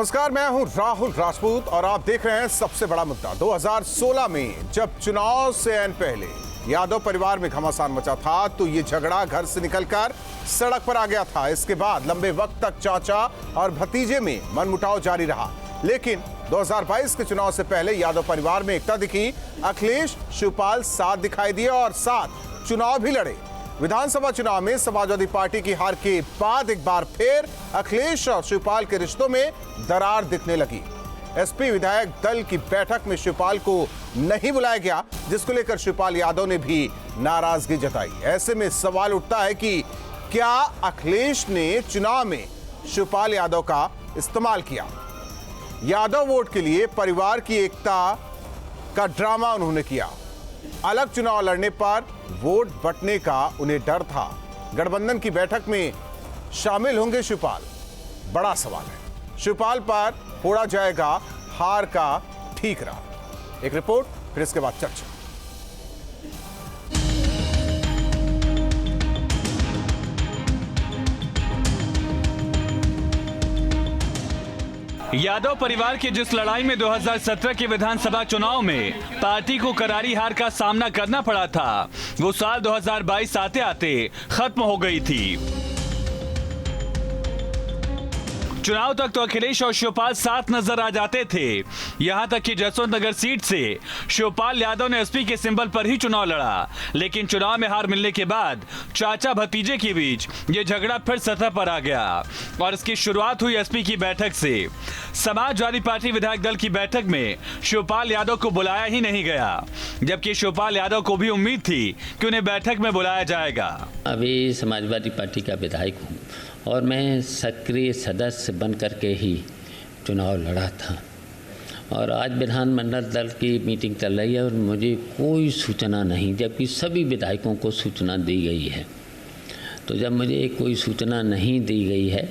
नमस्कार, मैं हूं राहुल राजपूत और आप देख रहे हैं सबसे बड़ा मुद्दा। 2016 में जब चुनाव से ऐन पहले यादव परिवार में घमासान मचा था तो ये झगड़ा घर से निकलकर सड़क पर आ गया था। इसके बाद लंबे वक्त तक चाचा और भतीजे में मनमुटाव जारी रहा, लेकिन 2022 के चुनाव से पहले यादव परिवार में एकता दिखी। अखिलेश शिवपाल साथ दिखाई दिए और साथ चुनाव भी लड़े। विधानसभा चुनाव में समाजवादी पार्टी की हार के बाद एक बार फिर अखिलेश और शिवपाल के रिश्तों में दरार दिखने लगी। एसपी विधायक दल की बैठक में शिवपाल को नहीं बुलाया गया, जिसको लेकर शिवपाल यादव ने भी नाराजगी जताई। ऐसे में सवाल उठता है कि क्या अखिलेश ने चुनाव में शिवपाल यादव का इस्तेमाल किया? यादव वोट के लिए परिवार की एकता का ड्रामा उन्होंने किया। अलग चुनाव लड़ने पर वोट बंटने का उन्हें डर था। गठबंधन की बैठक में शामिल होंगे शिवपाल? बड़ा सवाल है। शिवपाल पर फोड़ा जाएगा हार का ठीकरा। एक रिपोर्ट, फिर इसके बाद चर्चा। यादव परिवार की जिस लड़ाई में 2017 के विधानसभा चुनाव में पार्टी को करारी हार का सामना करना पड़ा था, वो साल 2022 आते आते खत्म हो गई थी। चुनाव तक तो अखिलेश और शिवपाल साथ नजर आ जाते थे। यहां तक कि जसवंत नगर सीट से शिवपाल यादव ने एसपी के सिंबल पर ही चुनाव लड़ा, लेकिन चुनाव में हार मिलने के बाद चाचा भतीजे के बीच ये झगड़ा फिर सतह पर आ गया और इसकी शुरुआत हुई एसपी की बैठक से। समाजवादी पार्टी विधायक दल की बैठक में शिवपाल यादव को बुलाया ही नहीं गया, जबकि शिवपाल यादव को भी उम्मीद थी कि उन्हें बैठक में बुलाया जाएगा। अभी समाजवादी पार्टी का विधायक हूँ और मैं सक्रिय सदस्य बन करके ही चुनाव लड़ा था और आज विधानमंडल दल की मीटिंग चल रही है और मुझे कोई सूचना नहीं, जबकि सभी विधायकों को सूचना दी गई है। तो जब मुझे कोई सूचना नहीं दी गई है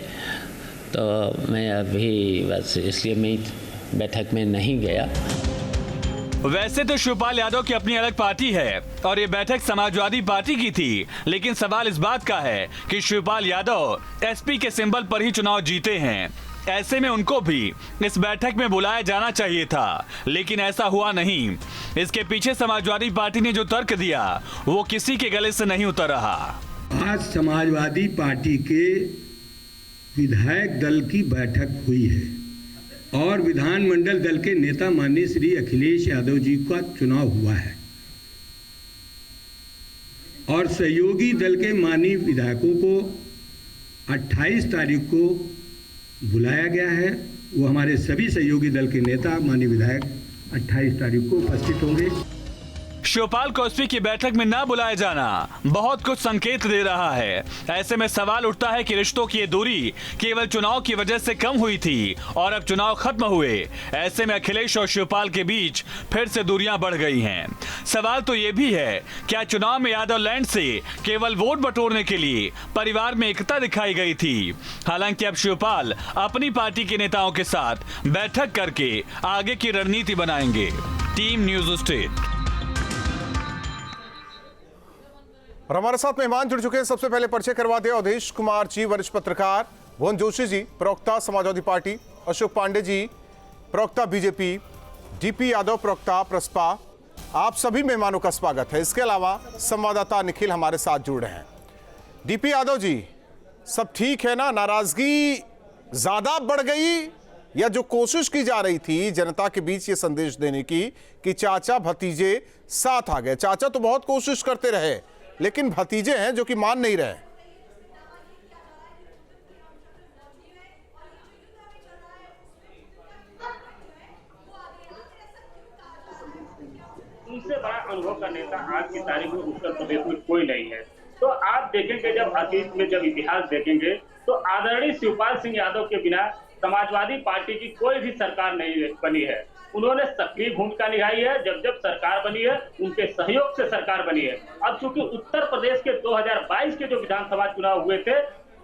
तो मैं अभी बस इसलिए मैं बैठक में नहीं गया। वैसे तो शिवपाल यादव की अपनी अलग पार्टी है और ये बैठक समाजवादी पार्टी की थी, लेकिन सवाल इस बात का है कि शिवपाल यादव एसपी के सिंबल पर ही चुनाव जीते हैं। ऐसे में उनको भी इस बैठक में बुलाया जाना चाहिए था, लेकिन ऐसा हुआ नहीं। इसके पीछे समाजवादी पार्टी ने जो तर्क दिया वो किसी के गले से नहीं उतर रहा। आज समाजवादी पार्टी के विधायक दल की बैठक हुई है और विधानमंडल दल के नेता माननीय श्री अखिलेश यादव जी का चुनाव हुआ है और सहयोगी दल के माननीय विधायकों को 28 तारीख को बुलाया गया है। वो हमारे सभी सहयोगी दल के नेता माननीय विधायक 28 तारीख को उपस्थित होंगे। शिवपाल को एसपी की बैठक में ना बुलाया जाना बहुत कुछ संकेत दे रहा है। ऐसे में सवाल उठता है कि रिश्तों की ये दूरी केवल चुनाव की वजह से कम हुई थी और अब चुनाव खत्म हुए, ऐसे में अखिलेश और शिवपाल के बीच फिर से दूरियां बढ़ गई हैं। सवाल तो ये भी है, क्या चुनाव में यादव लैंड से केवल वोट बटोरने के लिए परिवार में एकता दिखाई गई थी? हालांकि अब शिवपाल अपनी पार्टी के नेताओं के साथ बैठक करके आगे की रणनीति बनाएंगे। Team news state. और हमारे साथ मेहमान जुड़ चुके हैं। सबसे पहले परिचय करवा दे अवधेश कुमार जी, वरिष्ठ पत्रकार, भुवन जोशी जी, प्रवक्ता समाजवादी पार्टी, अशोक पांडे जी, प्रवक्ता बीजेपी, डीपी यादव, प्रवक्ता प्रसपा। आप सभी मेहमानों का स्वागत है। इसके अलावा संवाददाता निखिल हमारे साथ जुड़ रहे हैं। डीपी यादव जी, सब ठीक है ना? नाराजगी ज्यादा बढ़ गई या जो कोशिश की जा रही थी जनता के बीच ये संदेश देने की कि चाचा भतीजे साथ आ गए? चाचा तो बहुत कोशिश करते रहे, लेकिन भतीजे हैं जो कि मान नहीं रहे। उनसे बड़ा अनुभव का नेता आज की तारीख में उत्तर प्रदेश में कोई नहीं है। तो आप देखेंगे, जब अतीत में जब इतिहास देखेंगे तो आदरणीय शिवपाल सिंह यादव के बिना समाजवादी पार्टी की कोई भी सरकार नहीं बनी है। उन्होंने सक्रिय भूमिका निभाई है। जब जब सरकार बनी है उनके सहयोग से सरकार बनी है। अब चूंकि उत्तर प्रदेश के 2022 के जो विधानसभा चुनाव हुए थे,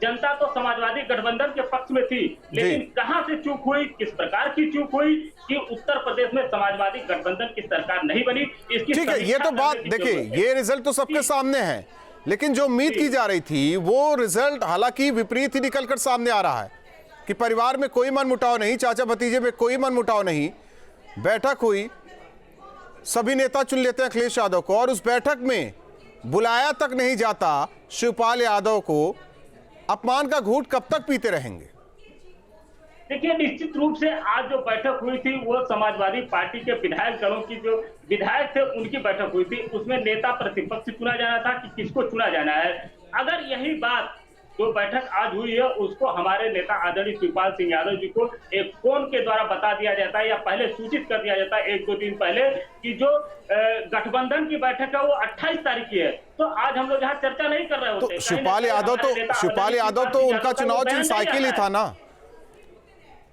जनता तो समाजवादी गठबंधन के पक्ष में थी, लेकिन कहां से चूक हुई, किस प्रकार की चूक हुई कि उत्तर प्रदेश में समाजवादी गठबंधन की सरकार नहीं बनी? इसकी ठीक है, ये तो बात देखिए, ये रिजल्ट तो सबके सामने है, लेकिन जो उम्मीद की जा रही थी वो रिजल्ट हालांकि विपरीत ही निकलकर सामने आ रहा है। कि परिवार में कोई मनमुटाव नहीं, चाचा भतीजे में कोई मनमुटाव नहीं, बैठक हुई, सभी नेता चुन लेते हैं अखिलेश यादव को और उस बैठक में बुलाया तक नहीं जाता शिवपाल यादव को, अपमान का घूंट कब तक पीते रहेंगे? देखिए, निश्चित रूप से आज जो बैठक हुई थी वो समाजवादी पार्टी के विधायक दलों की जो विधायक थे उनकी बैठक हुई थी। उसमें नेता प्रतिपक्ष चुना जाना था कि किसको चुना जाना है। अगर यही बात जो बैठक आज हुई है उसको हमारे नेता आदरणीय शिवपाल सिंह यादव जी को एक फोन के द्वारा बता दिया जाता है या पहले सूचित कर दिया जाता है 1-2 दिन पहले कि जो गठबंधन की बैठक है वो 28 तारीख की है, तो आज हम लोग यहाँ चर्चा नहीं कर रहे होते। तो शिवपाल यादव तो उनका चुनाव चिन्ह साइकिल ही था ना?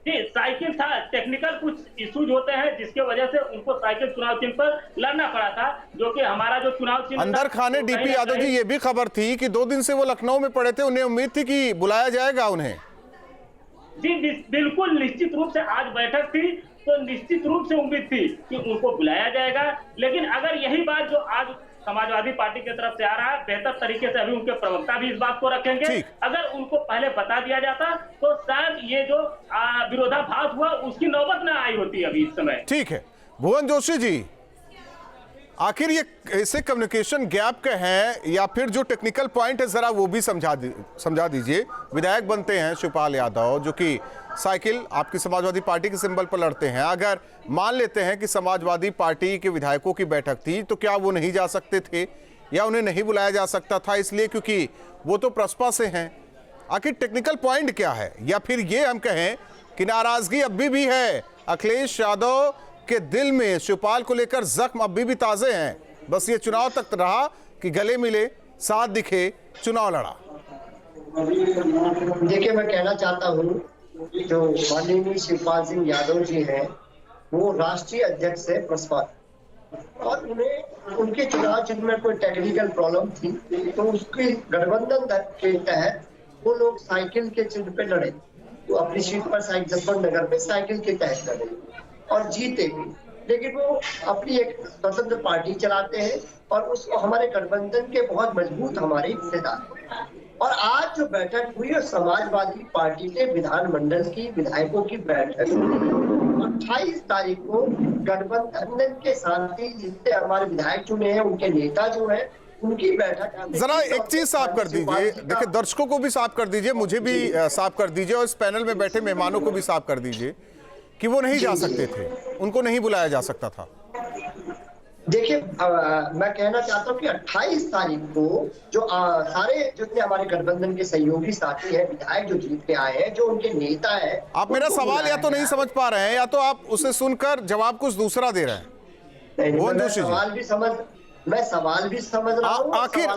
जी, साइकिल था। टेक्निकल कुछ इश्यूज होते हैं जिसके वजह से उनको साइकिल चुनाव चिन्ह पर लड़ना पड़ा था, जो कि हमारा जो चुनाव चिन्ह अंदर खाने डीपी यादव जी ये भी खबर थी कि 2 दिन से वो लखनऊ में पड़े थे, उन्हें उम्मीद थी कि बुलाया जाएगा उन्हें। जी बिल्कुल, निश्चित रूप से आज बैठक थी तो निश्चित रूप से उम्मीद थी कि उनको बुलाया जाएगा। लेकिन अगर यही बात जो आज समाजवादी पार्टी की तरफ से आ रहा है, बेहतर तरीके से अभी उनके प्रवक्ता भी इस बात को रखेंगे। अगर उनको पहले बता दिया जाता तो शायद ये जो विरोधाभास हुआ उसकी नौबत न आई होती अभी इस समय। ठीक है भुवन जोशी जी, आखिर ये ऐसे कम्युनिकेशन गैप के हैं या फिर जो टेक्निकल पॉइंट है जरा वो भी समझा दीजिए। विधायक बनते हैं शिवपाल यादव जो कि साइकिल आपकी समाजवादी पार्टी के सिंबल पर लड़ते हैं, अगर मान लेते हैं कि समाजवादी पार्टी के विधायकों की बैठक थी तो क्या वो नहीं जा सकते थे या उन्हें नहीं बुलाया जा सकता था इसलिए क्योंकि वो तो प्रसपा से हैं? आखिर टेक्निकल पॉइंट क्या है? या फिर ये हम कहें कि नाराजगी अभी भी है, अखिलेश यादव के दिल में शिवपाल को लेकर जख्म अभी भी ताजे हैं, बस ये चुनाव तक रहा कि गले मिले, साथ दिखे, चुनाव लड़ा। देखिए, मैं कहना चाहता हूँ जो माननीय शिवपाल सिंह यादव जी हैं वो राष्ट्रीय अध्यक्ष है प्रसपा और उन्हें उनके चुनाव चिन्ह में कोई टेक्निकल प्रॉब्लम थी तो उसके गठबंधन के तहत वो लोग साइकिल के चिन्ह पे लड़े, तो अपनी सीट पर जसवंत नगर में साइकिल के तहत लड़े और जीते भी। लेकिन वो अपनी एक स्वतंत्र पार्टी चलाते हैं और उसको हमारे गठबंधन के बहुत मजबूत हमारे हिस्सेदार। और आज जो बैठक हुई है समाजवादी पार्टी के विधानमंडल की विधायकों की बैठक 28 तारीख को गठबंधन के साथी जितने हमारे विधायक चुने हैं उनके नेता जो है उनकी बैठक। जरा एक चीज साफ कर दीजिए, देखिए दर्शकों को भी साफ कर दीजिए, मुझे भी साफ कर दीजिए और इस पैनल में बैठे मेहमानों को भी साफ कर दीजिए कि वो नहीं जा सकते थे, उनको नहीं बुलाया जा सकता था। देखिए, मैं कहना चाहता हूँ कि 28 तारीख को जो सारे जितने हमारे गठबंधन के सहयोगी साथी हैं, विधायक जो जीत के आए हैं, जो उनके नेता हैं, आप मेरा सवाल या तो नहीं समझ पा रहे हैं या तो आप उसे सुनकर जवाब कुछ दूसरा दे रहे हैं। मैं सवाल भी समझ रहा हूँ। आखिर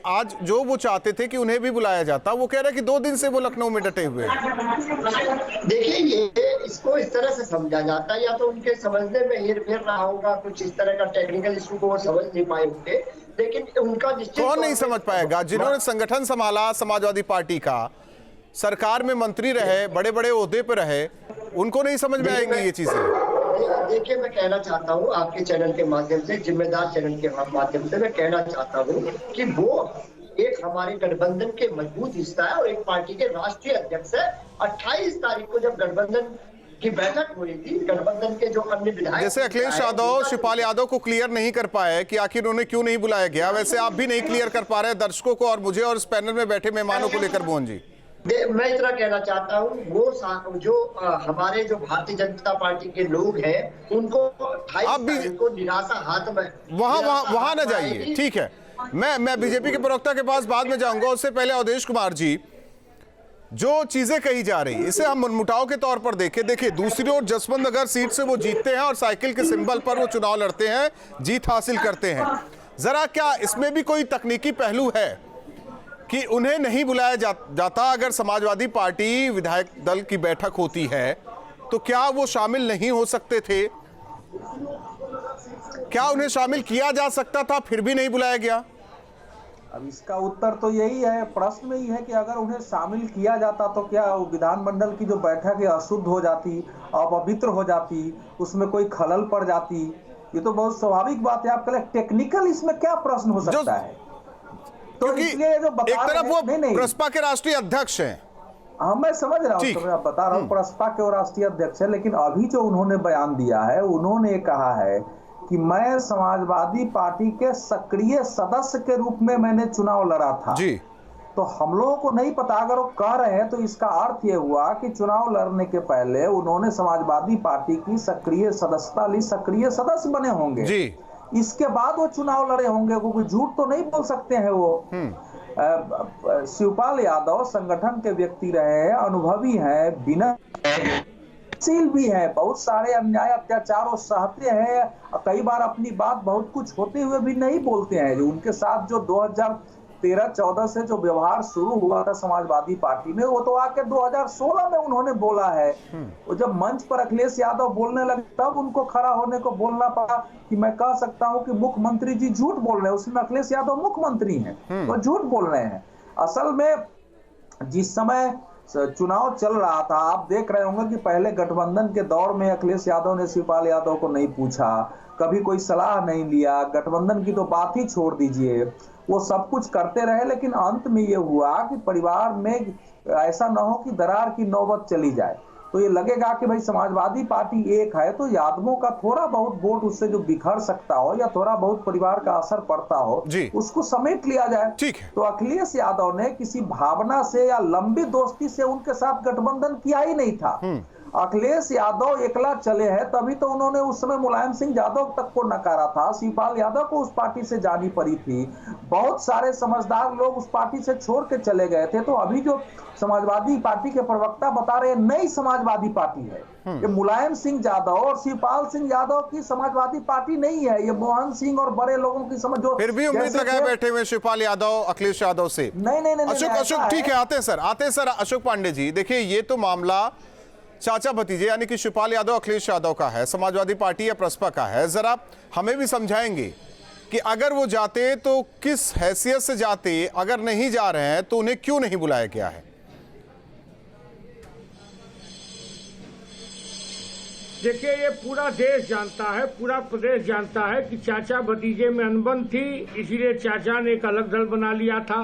आज जो वो चाहते थे कि उन्हें भी बुलाया जाता, वो कह रहे कि 2 दिन से वो लखनऊ में डटे हुए हैं। देखिए, ये इसको इस तरह से समझा जाता है या तो उनके समझने में हेरफेर रहा होगा, कुछ इस तरह का टेक्निकल इशू को वो समझ नहीं पाए होंगे, लेकिन उनका निश्चित कौन नहीं समझ पाएगा? जिन्होंने संगठन संभाला समाजवादी पार्टी का, सरकार में मंत्री रहे, बड़े बड़े ओहदे पे रहे, उनको नहीं समझ में आएंगी ये चीजें। देखिए, मैं कहना चाहता हूँ आपके चैनल के माध्यम से, जिम्मेदार चैनल के माध्यम से मैं कहना चाहता हूँ कि वो एक हमारे गठबंधन के मजबूत हिस्सा है और एक पार्टी के राष्ट्रीय अध्यक्ष है। 28 तारीख को जब गठबंधन की बैठक हुई थी, गठबंधन के जो अन्य विधायक जैसे अखिलेश यादव शिवपाल यादव को क्लियर नहीं कर पाए कि आखिर उन्हें क्यों नहीं बुलाया गया, वैसे आप भी नहीं क्लियर कर पा रहे दर्शकों को और मुझे और इस पैनल में बैठे मेहमानों को लेकर। भुवन जी, मैं इतना कहना चाहता हूँ, वो जो हमारे जो भारतीय जनता पार्टी के लोग हैं उनको को निराशा हाथ में वहां न जाइए, ठीक है। मैं बीजेपी के प्रवक्ता के पास बाद में जाऊंगा, उससे पहले अवधेश कुमार जी, जो चीजें कही जा रही इसे हम मनमुटाव के तौर पर देखिए दूसरी ओर जसवंत नगर सीट से वो जीतते हैं और साइकिल के सिंबल पर वो चुनाव लड़ते हैं, जीत हासिल करते हैं। जरा क्या इसमें भी कोई तकनीकी पहलू है कि उन्हें नहीं बुलाया जाता? अगर समाजवादी पार्टी विधायक दल की बैठक होती है तो क्या वो शामिल नहीं हो सकते थे? क्या उन्हें शामिल किया जा सकता था फिर भी नहीं बुलाया गया? अब इसका उत्तर तो यही है, प्रश्न में ही है कि अगर उन्हें शामिल किया जाता तो क्या विधानमंडल की जो बैठक है अशुद्ध हो जाती, अपवित्र हो जाती, उसमें कोई खलल पड़ जाती? ये तो बहुत स्वाभाविक बात है। आपके लिए टेक्निकल इसमें क्या प्रश्न हो सकता है? तो इसलिए जो एक तरफ वो प्रसपा के राष्ट्रीय अध्यक्ष हैं हाँ मैं समझ रहा हूँ, ठीक। तो मैं बता रहा हूँ प्रसपा के वो राष्ट्रीय अध्यक्ष है, लेकिन अभी जो उन्होंने बयान दिया है, उन्होंने कहा है कि मैं समाजवादी पार्टी के सक्रिय सदस्य के रूप में मैंने चुनाव लड़ा था। जी। तो हम लोगों को नहीं पता, अगर वो कह रहे हैं तो इसका अर्थ ये हुआ कि चुनाव लड़ने के पहले उन्होंने समाजवादी पार्टी की सक्रिय सदस्यता ली, सक्रिय सदस्य बने होंगे जी। इसके बाद वो चुनाव लड़े होंगे, क्योंकि झूठ तो नहीं बोल सकते हैं वो। शिवपाल यादव संगठन के व्यक्ति रहे हैं, अनुभवी हैं, बिना शील भी है, बहुत सारे अन्याय अत्याचार वो सहते हैं, कई बार अपनी बात बहुत कुछ होते हुए भी नहीं बोलते हैं। जो उनके साथ जो 2013-14 से जो व्यवहार शुरू हुआ था समाजवादी पार्टी में, वो तो आके 2016 में उन्होंने बोला है। वो जब मंच पर अखिलेश यादव बोलने लगे तब उनको खड़ा होने को बोलना पड़ा कि मैं कह सकता हूं कि मुख्यमंत्री जी झूठ बोल रहे हैं। उसमें अखिलेश यादव मुख्यमंत्री हैं, वो झूठ बोल रहे हैं। असल में जिस समय चुनाव चल रहा था, आप देख रहे होंगे कि पहले गठबंधन के दौर में अखिलेश यादव ने शिवपाल यादव को नहीं पूछा, कभी कोई सलाह नहीं लिया, गठबंधन की तो बात ही छोड़ दीजिए, वो सब कुछ करते रहे। लेकिन अंत में ये हुआ कि परिवार में ऐसा न हो कि दरार की नौबत चली जाए। तो ये लगेगा कि भाई समाजवादी पार्टी एक है तो यादवों का थोड़ा बहुत वोट उससे जो बिखर सकता हो या थोड़ा बहुत परिवार का असर पड़ता हो, उसको समेट लिया जाए। ठीक है। तो अखिलेश यादव ने किसी भावना से या लंबी दोस्ती से उनके साथ गठबंधन किया ही नहीं था। अखिलेश यादव एकला चले हैं, तभी तो उन्होंने उस समय मुलायम सिंह यादव तक को नकारा था, शिवपाल यादव को उस पार्टी से जानी पड़ी थी, बहुत सारे समझदार लोग उस पार्टी से छोड़ के चले गए थे। तो अभी जो समाजवादी पार्टी के प्रवक्ता बता रहे हैं नई समाजवादी पार्टी है, ये मुलायम सिंह यादव और शिवपाल सिंह यादव की समाजवादी पार्टी नहीं है, ये मोहन सिंह और बड़े लोगों की समझ। जो फिर भी उम्मीद लगाए बैठे हुए शिवपाल यादव अखिलेश यादव से। नहीं अशोक ठीक है, आते हैं सर अशोक पांडे जी। देखिए ये तो मामला चाचा भतीजे यानी कि शिवपाल यादव अखिलेश यादव का है, समाजवादी पार्टी या प्रसपा का है। जरा हमें भी समझाएंगे कि अगर वो जाते तो किस हैसियत से जाते, अगर नहीं जा रहे हैं तो उन्हें क्यों नहीं बुलाया गया है? देखिए ये पूरा देश जानता है, पूरा प्रदेश जानता है कि चाचा भतीजे में अनबन थी, इसीलिए चाचा ने एक अलग दल बना लिया था,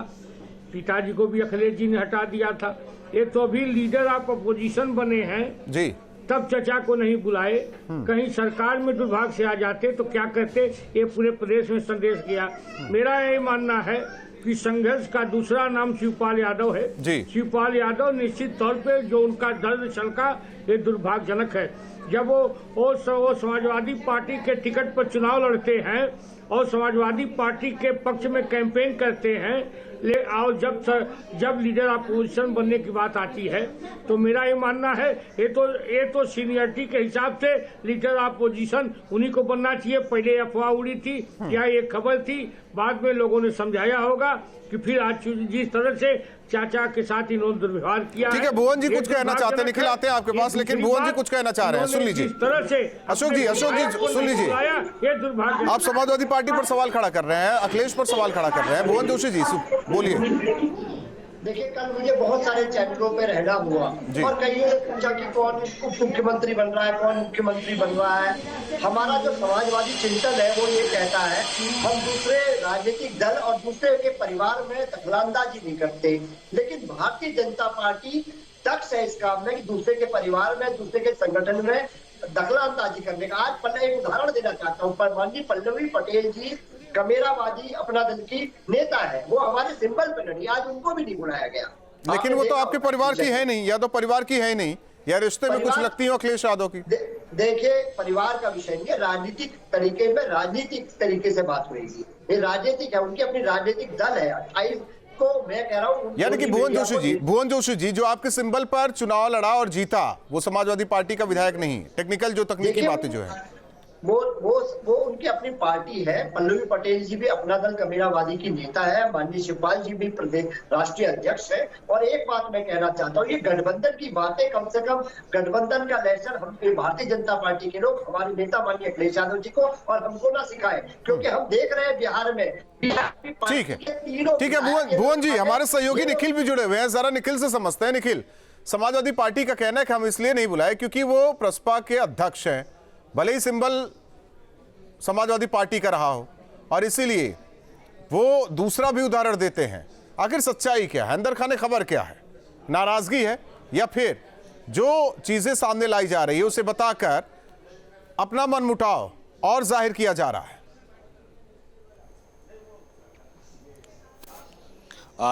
पिताजी को भी अखिलेश जी ने हटा दिया था। ये तो अभी लीडर ऑफ अपोजिशन बने हैं जी, तब चाचा को नहीं बुलाए। कहीं सरकार में दुर्भाग्य से आ जाते तो क्या कहते, ये पूरे प्रदेश में संदेश गया। मेरा यही मानना है कि संघर्ष का दूसरा नाम शिवपाल यादव है जी। शिवपाल यादव निश्चित तौर पे जो उनका दर्द छलका ये दुर्भाग्यजनक है। जब वो समाजवादी पार्टी के टिकट पर चुनाव लड़ते हैं और समाजवादी पार्टी के पक्ष में कैंपेन करते हैं, और जब लीडर अपोजिशन बनने की बात आती है तो मेरा ये मानना है ये तो सीनियरिटी के हिसाब से लीडर अपोजिशन उन्हीं को बनना चाहिए। पहले अफवाह उड़ी थी, क्या ये खबर थी, बाद में लोगों ने समझाया होगा कि फिर आज जिस तरह से चाचा के साथ इन्होंने दुर्व्यवहार किया। ठीक है, भुवन जी कुछ कहना चाहते हैं, निखिल आते हैं आपके पास, लेकिन भुवन जी कुछ कहना चाह रहे हैं, सुन लीजिए। जिस तरह से अशोक जी सुन लीजिए, ये दुर्भाग्य। आप समाजवादी पार्टी पर सवाल खड़ा कर रहे हैं, अखिलेश पर सवाल खड़ा कर रहे हैं, भुवन जोशी जी बोलिए। देखिए कल मुझे बहुत सारे चैनलों पे रहना हुआ और कईयों ने पूछा कि कौन उप मुख्यमंत्री बन रहा है, कौन मुख्यमंत्री बन रहा है। हमारा जो समाजवादी चिंतन है वो ये कहता है हम दूसरे राजनीतिक दल और दूसरे के परिवार में दखलंदाजी नहीं करते, लेकिन भारतीय जनता पार्टी दक्ष है इस काम में कि दूसरे के परिवार में, दूसरे के संगठन में दखलंदाजी करने का। आज एक उदाहरण देना चाहता हूँ, माननीय पल्लवी पटेल जी कमेराबाजी अपना दल की नेता है, वो हमारे सिंबल पे लड़ी, आज उनको भी नहीं बुलाया गया। लेकिन वो तो आपके परिवार की है नहीं, या तो परिवार की है नहीं, या रिश्ते में कुछ लगती हो अखिलेश यादव की। देखिए परिवार का विषय नहीं है, राजनीतिक तरीके में राजनीतिक तरीके से बात हुई, ये राजनीतिक है, उनकी अपनी राजनीतिक दल है। 28 को मैं कह रहा हूँ, यानी कि भुवन जोशी जी जो आपके सिंबल पर चुनाव लड़ा और जीता, वो समाजवादी पार्टी का विधायक नहीं, टेक्निकल जो तकनीकी बातें जो है वो उनकी अपनी पार्टी है। पल्लवी पटेल जी भी अपना दल कमीरावादी की नेता है, माननीय शिवपाल जी भी प्रदेश राष्ट्रीय अध्यक्ष है। और एक बात मैं कहना चाहता हूँ, ये गठबंधन की बातें कम से कम गठबंधन का लेसन हम भारतीय जनता पार्टी के लोग हमारे नेता माननीय अखिलेश यादव जी को और हमको ना सिखाए, क्योंकि हम देख रहे हैं बिहार में ठीक है भुवन जी, हमारे सहयोगी निखिल भी जुड़े हुए हैं, जरा निखिल से समझते हैं। निखिल, समाजवादी पार्टी का कहना है कि हम इसलिए नहीं बुलाए क्योंकि वो प्रसपा के अध्यक्ष हैं, भले ही सिंबल समाजवादी पार्टी का रहा हो, और इसीलिए वो दूसरा भी उदाहरण देते हैं। आखिर सच्चाई क्या है, अंदर खाने खबर क्या है? नाराजगी है, या फिर जो चीजें सामने लाई जा रही है उसे बताकर अपना मनमुटाव और जाहिर किया जा रहा है?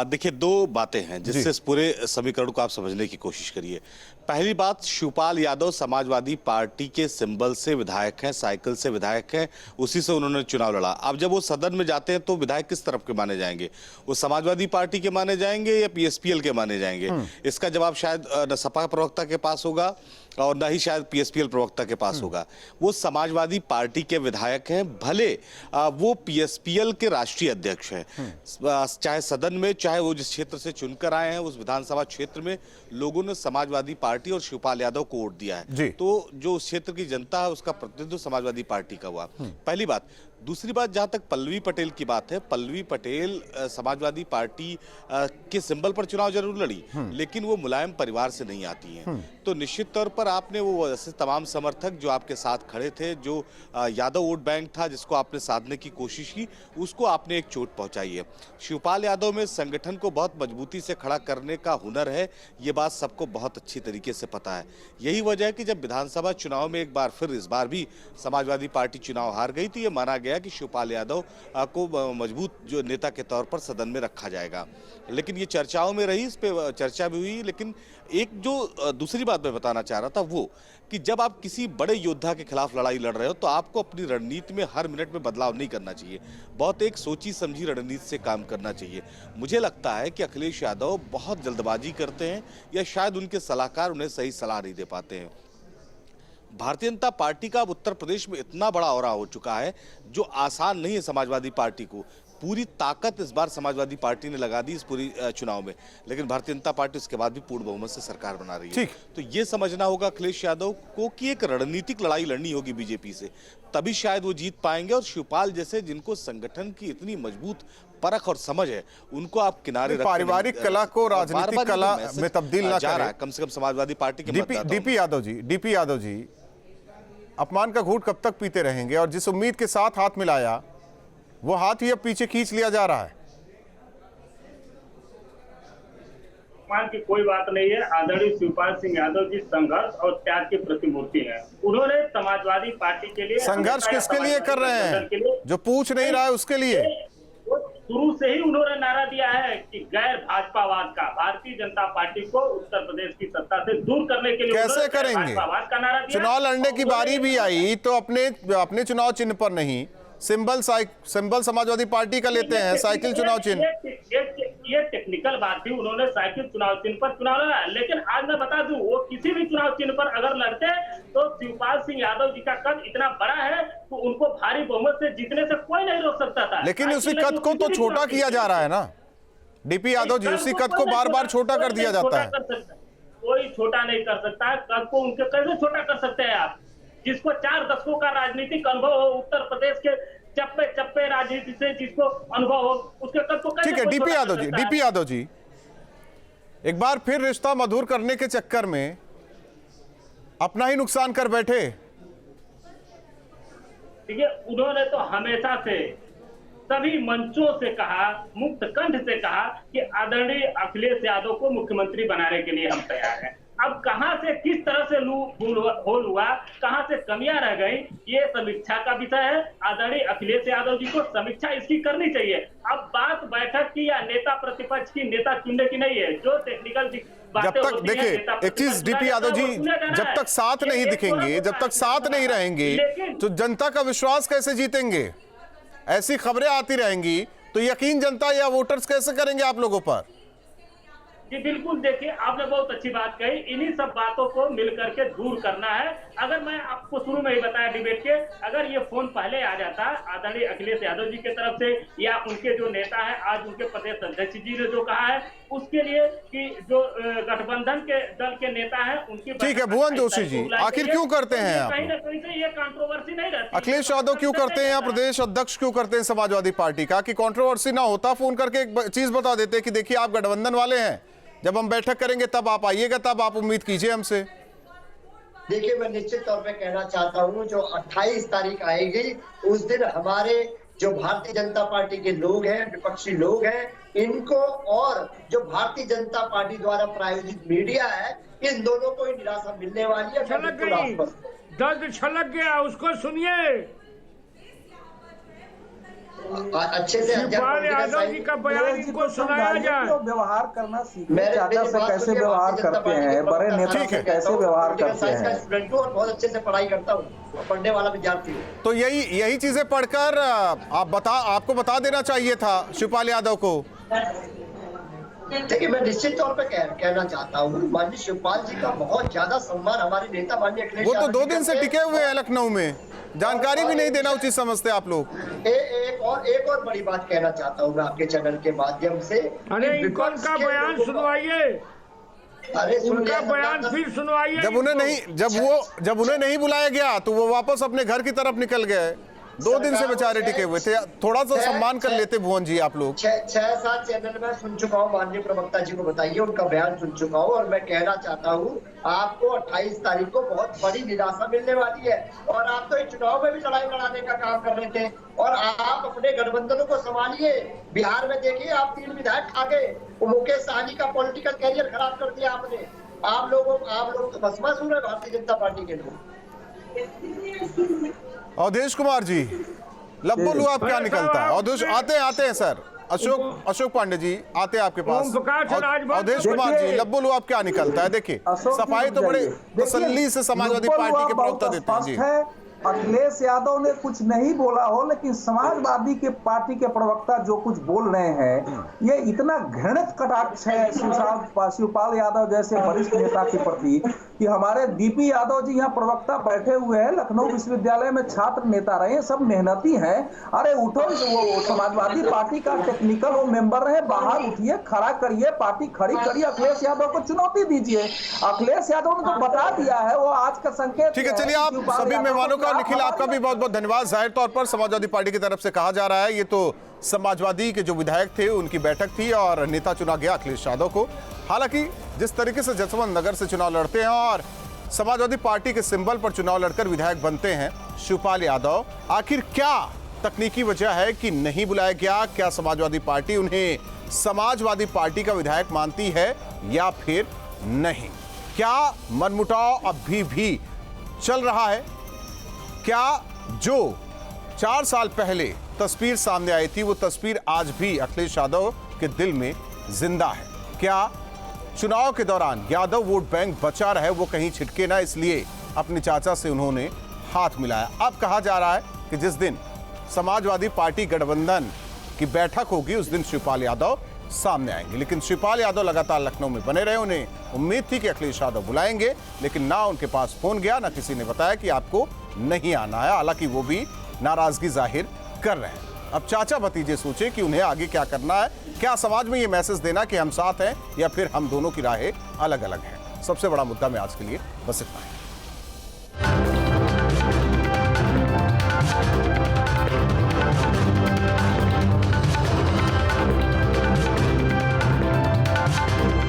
देखिए, दो बातें हैं जिससे इस पूरे समीकरण को आप समझने की कोशिश करिए। पहली बात, शिवपाल यादव समाजवादी पार्टी के सिंबल से विधायक हैं, साइकिल से विधायक हैं, उसी से उन्होंने चुनाव लड़ा। अब जब वो सदन में जाते हैं तो विधायक किस तरफ के माने जाएंगे? वो समाजवादी पार्टी के माने जाएंगे या पीएसपीएल के माने जाएंगे? इसका जवाब शायद न सपा प्रवक्ता के पास होगा और न ही शायद पीएसपीएल प्रवक्ता के पास होगा। वो समाजवादी पार्टी के विधायक हैं, भले वो पीएसपीएल के राष्ट्रीय अध्यक्ष हैं। चाहे सदन में, चाहे वो जिस क्षेत्र से चुनकर आए हैं उस विधानसभा क्षेत्र में लोगों ने समाजवादी पार्टी और शिवपाल यादव को वोट दिया है, तो जो उस क्षेत्र की जनता है उसका प्रतिनिधित्व समाजवादी पार्टी का हुआ। पहली बात। दूसरी बात, जहां तक पल्लवी पटेल की बात है, पल्लवी पटेल समाजवादी पार्टी के सिंबल पर चुनाव जरूर लड़ी, लेकिन वो मुलायम परिवार से नहीं आती हैं। तो निश्चित तौर पर आपने वो ऐसे तमाम समर्थक जो आपके साथ खड़े थे, जो यादव वोट बैंक था जिसको आपने साधने की कोशिश की, उसको आपने एक चोट पहुंचाई है। शिवपाल यादव में संगठन को बहुत मजबूती से खड़ा करने का हुनर है, ये बात सबको बहुत अच्छी तरीके से पता है। यही वजह है कि जब विधानसभा चुनाव में एक बार फिर इस बार भी समाजवादी पार्टी चुनाव हार गई तो ये माना गया कि शिवपाल यादव को मजबूत जो नेता के तौर पर सदन में रखा जाएगा। लेकिन ये चर्चाओं में रही, इस पे चर्चा भी हुई। लेकिन एक जो दूसरी बात मैं बताना चाह रहा था वो कि जब आप किसी बड़े योद्धा के खिलाफ लड़ाई लड़ रहे हो तो आपको अपनी रणनीति में हर मिनट में बदलाव नहीं करना चाहिए, बहुत एक सोची समझी रणनीति से काम करना चाहिए। मुझे लगता है कि अखिलेश यादव बहुत जल्दबाजी करते हैं या शायद उनके सलाहकार उन्हें सही सलाह नहीं दे पाते हैं। भारतीय जनता पार्टी का अब उत्तर प्रदेश में इतना बड़ा औरा हो चुका है जो आसान नहीं है समाजवादी पार्टी को। पूरी ताकत इस बार समाजवादी पार्टी ने लगा दी इस पूरी चुनाव में, लेकिन भारतीय जनता पार्टी उसके बाद भी पूर्ण बहुमत से सरकार बना रही है। तो ये समझना होगा अखिलेश यादव को कि एक रणनीतिक लड़ाई लड़नी होगी बीजेपी से, तभी शायद वो जीत पाएंगे। और शिवपाल जैसे जिनको संगठन की इतनी मजबूत परख और समझ है, उनको आप किनारे रख पारिवारिक कला को राजनीतिक कला में तब्दील ना करें। कम से कम समाजवादी पार्टी के डीपी यादव जी अपमान का घूंट कब तक पीते रहेंगे? और जिस उम्मीद के साथ हाथ मिलाया वो हाथ ही अब पीछे खींच लिया जा रहा है। अपमान की कोई बात नहीं है। आदरणीय शिवपाल सिंह यादव जी संघर्ष और त्याग की प्रतिमूर्ति है। उन्होंने समाजवादी पार्टी के लिए संघर्ष किसके लिए कर रहे हैं? जो पूछ नहीं रहा है उसके लिए। शुरू से ही उन्होंने नारा दिया है कि गैर भाजपावाद का, भारतीय जनता पार्टी को उत्तर प्रदेश की सत्ता से दूर करने के लिए कैसे करेंगे? चुनाव लड़ने की बारी भी आई तो अपने चुनाव चिन्ह पर नहीं, सिंबल समाजवादी पार्टी का लेते हैं, साइकिल चुनाव चिन्ह। ये टेक्निकल बात थी, उन्होंने साइकिल चुनाव चिन्ह पर चुनाव लड़ा। लेकिन आज मैं बता दूं, वो किसी भी चुनाव चिन्ह पर अगर लड़ते तो शिवपाल सिंह यादव जी का कद इतना बड़ा है तो उनको भारी बहुमत से जीतने से कोई नहीं रोक सकता था। लेकिन उसी कद को तो छोटा किया जा रहा है ना डीपी यादव जी, उसी कद को बार बार छोटा कर दिया जाता है। कोई छोटा नहीं कर सकता है कद को, उनके कैसे छोटा कर सकते हैं आप? जिसको 4 दशकों का राजनीतिक अनुभव हो, उत्तर प्रदेश के चप्पे राजनीति से जिसको अनुभव हो, उसके कद को कैसे? ठीक है डीपी यादव जी एक बार फिर रिश्ता मधुर करने के चक्कर में अपना ही नुकसान कर बैठे। देखिए, उन्होंने तो हमेशा से सभी मंचों से कहा, मुक्त कंठ से कहा कि आदरणीय अखिलेश यादव को मुख्यमंत्री बनाने के लिए हम तैयार हैं। अब कहां से किस तरह से होल हुआ, कहां से कमियां रह गई, ये समीक्षा का विषय है। आदरणीय अखिलेश यादव जी को समीक्षा इसकी करनी चाहिए। अब बात बैठक की या नेता प्रतिपक्ष की, नेता चुनने की नहीं है। जो टेक्निकल जब तक देखिए एक चीज डीपी यादव जी, जब तक साथ नहीं दिखेंगे, जब तक साथ नहीं रहेंगे तो जनता का विश्वास कैसे जीतेंगे? ऐसी खबरें आती रहेंगी तो यकीन जनता या वोटर्स कैसे करेंगे आप लोगों पर? जी बिल्कुल, देखिए आपने बहुत अच्छी बात कही। इन्हीं सब बातों को मिलकर के दूर करना है। अगर मैं आपको शुरू में ही बताया डिबेट के, अगर ये फोन पहले आ जाता आदरणीय अखिलेश यादव जी की तरफ से या उनके जो नेता है, आज उनके प्रदेश अध्यक्ष जी ने जो कहा है उसके लिए कि जो गठबंधन के दल के नेता है उनकी, ठीक है भुवन जोशी जी, आखिर क्यों करते हैं आप? कहीं ना कहीं से ये कंट्रोवर्सी नहीं रहती। अखिलेश यादव क्यों करते हैं, प्रदेश अध्यक्ष क्यों करते हैं समाजवादी पार्टी का, कि कंट्रोवर्सी ना होता फोन करके एक चीज बता देते कि देखिए आप गठबंधन वाले हैं, जब हम बैठक करेंगे तब आप आइएगा, तब आप उम्मीद कीजिए हमसे। देखिए, मैं निश्चित तौर पे कहना चाहता हूं, जो 28 तारीख आएगी उस दिन हमारे जो भारतीय जनता पार्टी के लोग हैं, विपक्षी लोग हैं, इनको और जो भारतीय जनता पार्टी द्वारा प्रायोजित मीडिया है, इन दोनों को ही निराशा मिलने वाली है। छलक गई, दर्द छलक गया, उसको सुनिए। अच्छे से शिवपाल यादव जी का बयान इनको सुनाया जाए। व्यवहार करना सीखे, चाचा से कैसे व्यवहार करते हैं, बड़े नेता से कैसे व्यवहार करते हैं। स्टूडेंट हूँ और बहुत अच्छे से पढ़ाई करता हूँ, पढ़ने वाला विद्यार्थी हूँ। तो यही चीजें पढ़कर आपको बता देना चाहिए था शिवपाल यादव को। देखिए, मैं निश्चित तौर पे कहना चाहता हूँ, माननीय शिवपाल जी का बहुत ज्यादा सम्मान हमारे नेता माननीय अखिलेश वो तो 2 दिन से टिके हुए हैं लखनऊ में, जानकारी भी नहीं देना उचित समझते आप लोग। एक और बड़ी बात कहना चाहता हूँ मैं आपके चैनल के माध्यम से। अरे इनका बयान सुनवाइए, अरे उनका बयान फिर सुनवाइए। जब उन्हें नहीं बुलाया गया तो वो वापस अपने घर की तरफ निकल गए। 2 दिन से बेचारे टिके हुए थे। थोड़ा सा सम्मान कर लेते भुवन जी आप लोग। 6-7 चैनल में सुन चुका हूँ, माननीय प्रवक्ता जी को बताइए, उनका बयान सुन चुका हूँ और मैं कहना चाहता हूँ आपको 28 तारीख को बहुत बड़ी निराशा मिलने वाली है। और आप तो इस चुनाव में भी लड़ाई लड़ाने का काम कर रहे थे और आप अपने गठबंधनों को संभालिए। बिहार में देखिए, आप 3 विधायक खा गए, मुकेश सहनी का पॉलिटिकल कैरियर खराब कर दिया आपने। आप लोग तो भस्मासुर है भारतीय जनता पार्टी के लोग। अवधेश कुमार जी, लब्बो लुआब क्या निकलता है? अवधेश आते हैं सर। अशोक पांडे जी आते हैं आपके पास। अवधेश कुमार जी, लब्बो लुआब क्या निकलता है? देखिए, सफाई तो बड़े तसल्ली से समाजवादी पार्टी के प्रवक्ता देते हैं जी। अखिलेश यादव ने कुछ नहीं बोला हो, लेकिन समाजवादी के पार्टी के प्रवक्ता जो कुछ बोल रहे हैं, ये इतना घृणित कटाक्ष है शिवपाल यादव जैसे वरिष्ठ नेता के प्रति कि हमारे डीपी यादव जी यहाँ प्रवक्ता बैठे हुए हैं, लखनऊ विश्वविद्यालय में छात्र नेता रहे, सब मेहनती हैं। अरे उठो, वो समाजवादी पार्टी का टेक्निकल वो मेंबर रहे, बाहर उठिए, खड़ा करिए, पार्टी खड़ी करिए, अखिलेश यादव को चुनौती दीजिए। अखिलेश यादव ने तो बता दिया है, वो आज का संकेत। ठीक है, चलिए आप सभी मेहमानों का, निखिल आपका भी बहुत बहुत धन्यवाद। जाहिर तौर पर समाजवादी पार्टी की तरफ से कहा जा रहा है, ये तो समाजवादी के जो विधायक थे उनकी बैठक थी और नेता चुना गया अखिलेश यादव को। हालांकि जिस तरीके से जसवंत नगर से चुनाव लड़ते हैं और समाजवादी पार्टी के सिंबल पर चुनाव लड़कर विधायक बनते हैं शिवपाल यादव, आखिर क्या तकनीकी वजह है कि नहीं बुलाया गया? क्या समाजवादी पार्टी उन्हें समाजवादी पार्टी का विधायक मानती है या फिर नहीं? क्या मनमुटाव अभी भी चल रहा है? क्या जो 4 साल पहले तस्वीर सामने आई थी वो तस्वीर आज भी अखिलेश यादव के दिल में जिंदा है? क्या चुनाव के दौरान यादव वोट बैंक बचा रहे, वो कहीं छिटके ना, इसलिए अपने चाचा से उन्होंने हाथ मिलाया? अब कहा जा रहा है कि जिस दिन समाजवादी पार्टी गठबंधन की बैठक होगी उस दिन शिवपाल यादव सामने आएंगे। लेकिन शिवपाल यादव लगातार लखनऊ में बने रहे। उन्हें उम्मीद थी कि अखिलेश यादव बुलाएंगे, लेकिन ना उनके पास फोन गया, ना किसी ने बताया कि आपको नहीं आना है। हालांकि वो भी नाराजगी जाहिर कर रहे हैं। अब चाचा भतीजे सोचे कि उन्हें आगे क्या करना है, क्या समाज में ये मैसेज देना कि हम साथ हैं या फिर हम दोनों की राहें अलग अलग हैं। सबसे बड़ा मुद्दा में आज के लिए बस इतना है।